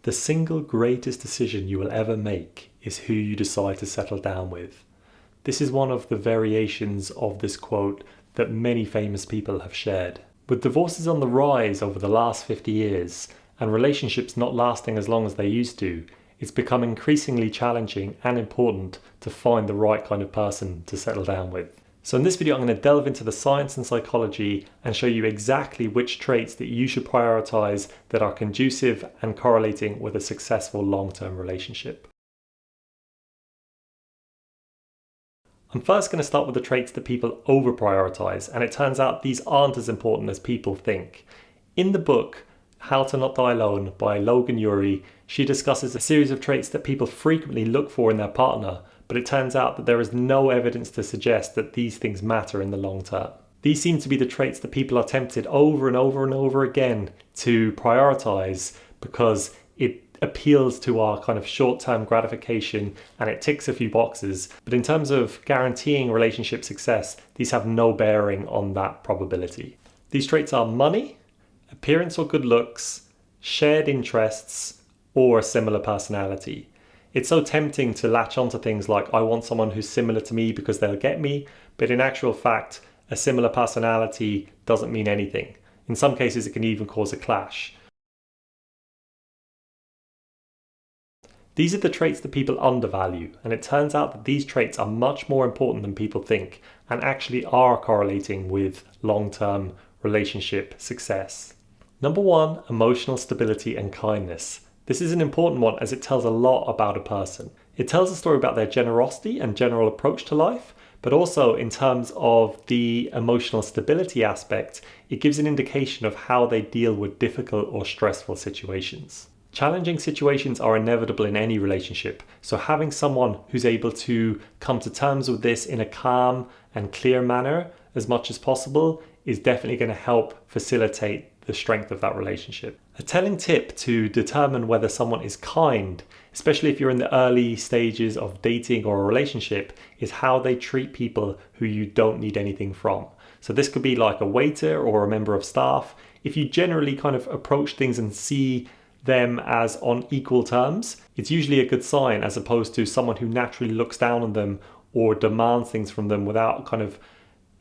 The single greatest decision you will ever make is who you decide to settle down with. This is one of the variations of this quote that many famous people have shared. With divorces on the rise over the last 50 years and relationships not lasting as long as they used to, it's become increasingly challenging and important to find the right kind of person to settle down with. So in this video, I'm going to delve into the science and psychology and show you exactly which traits that you should prioritize that are conducive and correlating with a successful long-term relationship. I'm first going to start with the traits that people over-prioritize, and it turns out these aren't as important as people think. In the book, How to Not Die Alone by Logan Ury, she discusses a series of traits that people frequently look for in their partner, but it turns out that there is no evidence to suggest that these things matter in the long term. These seem to be the traits that people are tempted over and over and over again to prioritize because it appeals to our kind of short-term gratification and it ticks a few boxes. But in terms of guaranteeing relationship success, these have no bearing on that probability. These traits are money, appearance or good looks, shared interests, or a similar personality. It's so tempting to latch onto things like, I want someone who's similar to me because they'll get me, but in actual fact, a similar personality doesn't mean anything. In some cases, it can even cause a clash. These are the traits that people undervalue, and it turns out that these traits are much more important than people think and actually are correlating with long-term relationship success. Number 1, emotional stability and kindness. This is an important one as it tells a lot about a person. It tells a story about their generosity and general approach to life, but also in terms of the emotional stability aspect, it gives an indication of how they deal with difficult or stressful situations. Challenging situations are inevitable in any relationship, so having someone who's able to come to terms with this in a calm and clear manner as much as possible is definitely going to help facilitate the strength of that relationship. A telling tip to determine whether someone is kind, especially if you're in the early stages of dating or a relationship, is how they treat people who you don't need anything from. So this could be like a waiter or a member of staff. If you generally kind of approach things and see them as on equal terms, it's usually a good sign, as opposed to someone who naturally looks down on them or demands things from them without kind of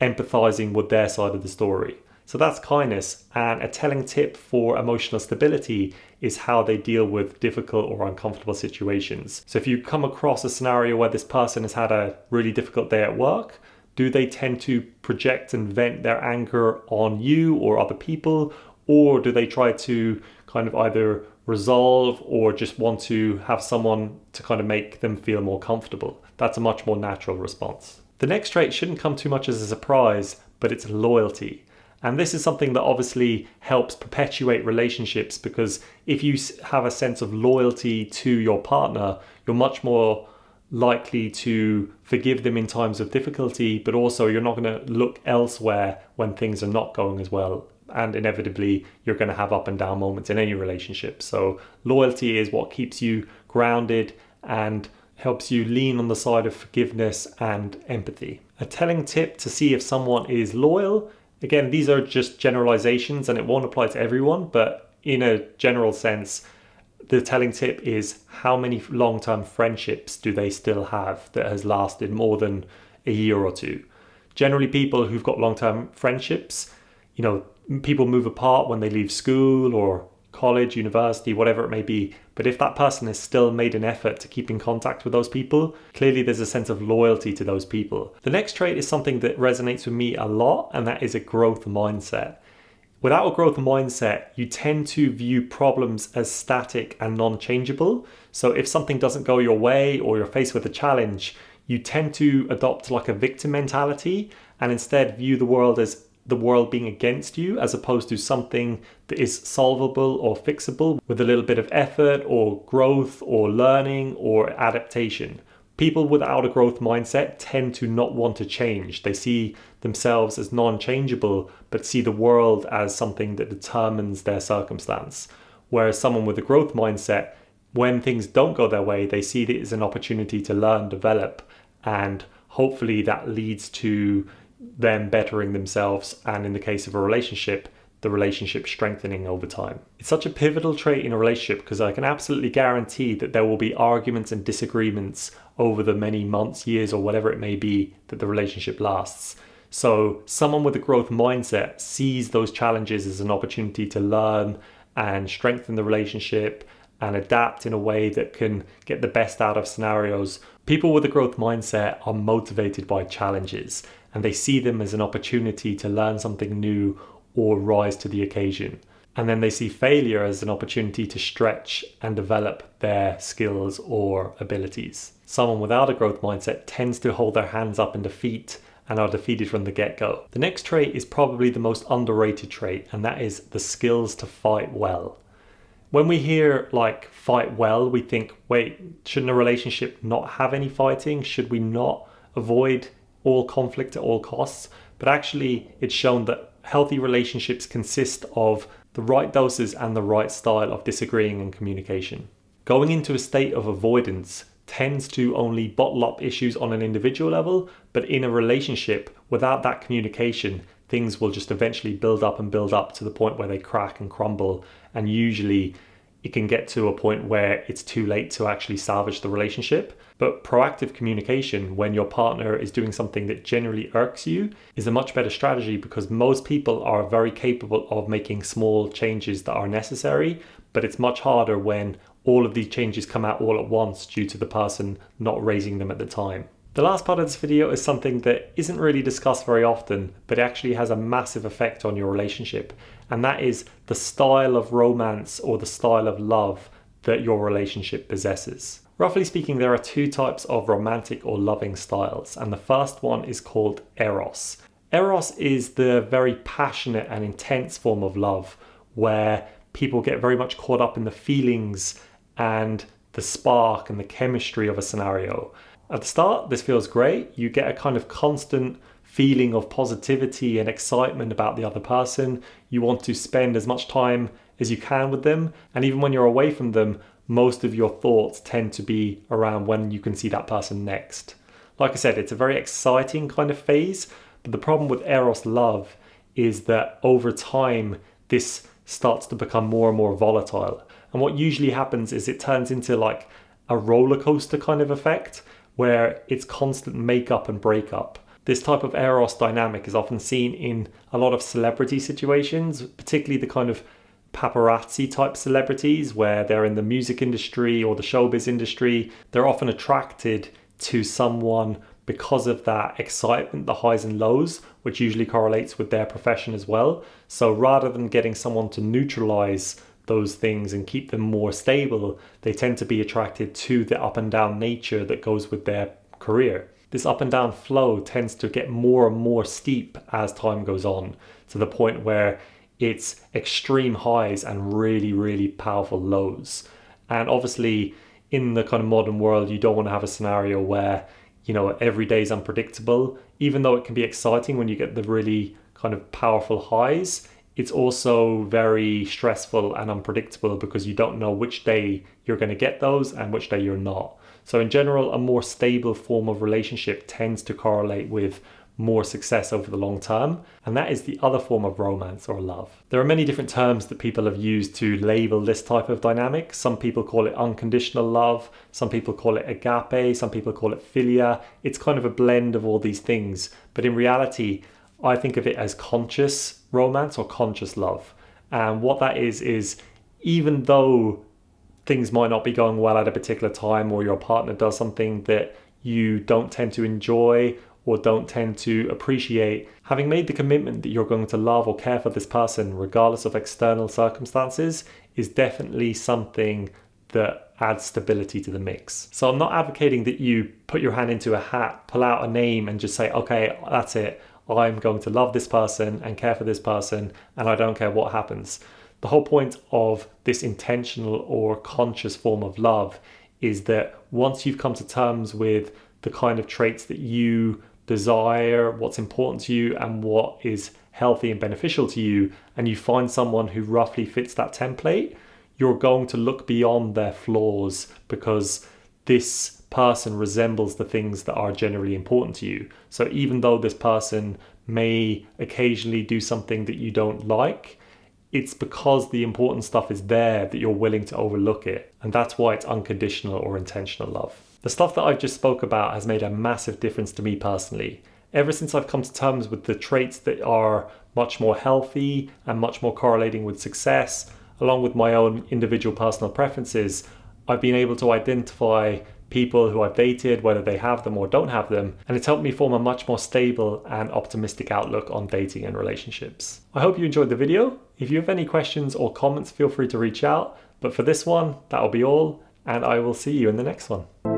empathizing with their side of the story. So that's kindness, and a telling tip for emotional stability is how they deal with difficult or uncomfortable situations. So if you come across a scenario where this person has had a really difficult day at work, do they tend to project and vent their anger on you or other people, or do they try to kind of either resolve or just want to have someone to kind of make them feel more comfortable? That's a much more natural response. The next trait shouldn't come too much as a surprise, but it's loyalty. And this is something that obviously helps perpetuate relationships, because if you have a sense of loyalty to your partner, you're much more likely to forgive them in times of difficulty, but also you're not going to look elsewhere when things are not going as well. And inevitably, you're going to have up and down moments in any relationship. So loyalty is what keeps you grounded and helps you lean on the side of forgiveness and empathy. A telling tip to see if someone is loyal, again, these are just generalizations and it won't apply to everyone, but in a general sense, the telling tip is how many long-term friendships do they still have that has lasted more than a year or two. Generally, people who've got long-term friendships, people move apart when they leave school or college, university, whatever it may be. But if that person has still made an effort to keep in contact with those people, clearly there's a sense of loyalty to those people. The next trait is something that resonates with me a lot, and that is a growth mindset. Without a growth mindset, you tend to view problems as static and non-changeable. So if something doesn't go your way or you're faced with a challenge, you tend to adopt like a victim mentality and instead view the world as the world being against you, as opposed to something that is solvable or fixable with a little bit of effort or growth or learning or adaptation. People without a growth mindset tend to not want to change. They see themselves as non-changeable, but see the world as something that determines their circumstance. Whereas someone with a growth mindset, when things don't go their way, they see it as an opportunity to learn, develop, and hopefully that leads to them bettering themselves, and in the case of a relationship, the relationship strengthening over time. It's such a pivotal trait in a relationship because I can absolutely guarantee that there will be arguments and disagreements over the many months, years, or whatever it may be that the relationship lasts. So someone with a growth mindset sees those challenges as an opportunity to learn and strengthen the relationship and adapt in a way that can get the best out of scenarios. People with a growth mindset are motivated by challenges and they see them as an opportunity to learn something new or rise to the occasion. And then they see failure as an opportunity to stretch and develop their skills or abilities. Someone without a growth mindset tends to hold their hands up in defeat and are defeated from the get-go. The next trait is probably the most underrated trait, and that is the skills to fight well. When we hear like fight well, we think, wait, shouldn't a relationship not have any fighting? Should we not avoid all conflict at all costs? But actually, it's shown that healthy relationships consist of the right doses and the right style of disagreeing and communication. Going into a state of avoidance tends to only bottle up issues on an individual level, but in a relationship, without that communication, things will just eventually build up to the point where they crack and crumble, and usually it can get to a point where it's too late to actually salvage the relationship. But proactive communication when your partner is doing something that generally irks you is a much better strategy, because most people are very capable of making small changes that are necessary, but it's much harder when all of these changes come out all at once due to the person not raising them at the time. The last part of this video is something that isn't really discussed very often, but actually has a massive effect on your relationship. And that is the style of romance or the style of love that your relationship possesses. Roughly speaking, there are two types of romantic or loving styles. And the first one is called Eros. Eros is the very passionate and intense form of love where people get very much caught up in the feelings and the spark and the chemistry of a scenario. At the start, this feels great. You get a kind of constant feeling of positivity and excitement about the other person. You want to spend as much time as you can with them. And even when you're away from them, most of your thoughts tend to be around when you can see that person next. Like I said, it's a very exciting kind of phase. But the problem with Eros love is that over time, this starts to become more and more volatile. And what usually happens is it turns into like a roller coaster kind of effect where it's constant makeup and breakup. This type of Eros dynamic is often seen in a lot of celebrity situations, particularly the kind of paparazzi type celebrities where they're in the music industry or the showbiz industry. They're often attracted to someone because of that excitement, the highs and lows, which usually correlates with their profession as well. So rather than getting someone to neutralize those things and keep them more stable, they tend to be attracted to the up and down nature that goes with their career. This up and down flow tends to get more and more steep as time goes on, to the point where it's extreme highs and really, really powerful lows. And obviously in the kind of modern world, you don't want to have a scenario where, you know, every day is unpredictable. Even though it can be exciting when you get the really kind of powerful highs, it's also very stressful and unpredictable because you don't know which day you're going to get those and which day you're not. So in general, a more stable form of relationship tends to correlate with more success over the long term. And that is the other form of romance or love. There are many different terms that people have used to label this type of dynamic. Some people call it unconditional love. Some people call it agape. Some people call it philia. It's kind of a blend of all these things. But in reality, I think of it as conscious romance or conscious love. And what that is even though things might not be going well at a particular time, or your partner does something that you don't tend to enjoy or don't tend to appreciate, having made the commitment that you're going to love or care for this person regardless of external circumstances is definitely something that adds stability to the mix. So I'm not advocating that you put your hand into a hat, pull out a name and just say, okay, that's it. I'm going to love this person and care for this person, and I don't care what happens. The whole point of this intentional or conscious form of love is that once you've come to terms with the kind of traits that you desire, what's important to you, and what is healthy and beneficial to you, and you find someone who roughly fits that template, you're going to look beyond their flaws because this person resembles the things that are generally important to you. So even though this person may occasionally do something that you don't like, it's because the important stuff is there that you're willing to overlook it. And that's why it's unconditional or intentional love. The stuff that I've just spoke about has made a massive difference to me personally. Ever since I've come to terms with the traits that are much more healthy and much more correlating with success, along with my own individual personal preferences, I've been able to identify people who I've dated, whether they have them or don't have them, and it's helped me form a much more stable and optimistic outlook on dating and relationships. I hope you enjoyed the video. If you have any questions or comments, feel free to reach out. But for this one, that'll be all, and I will see you in the next one.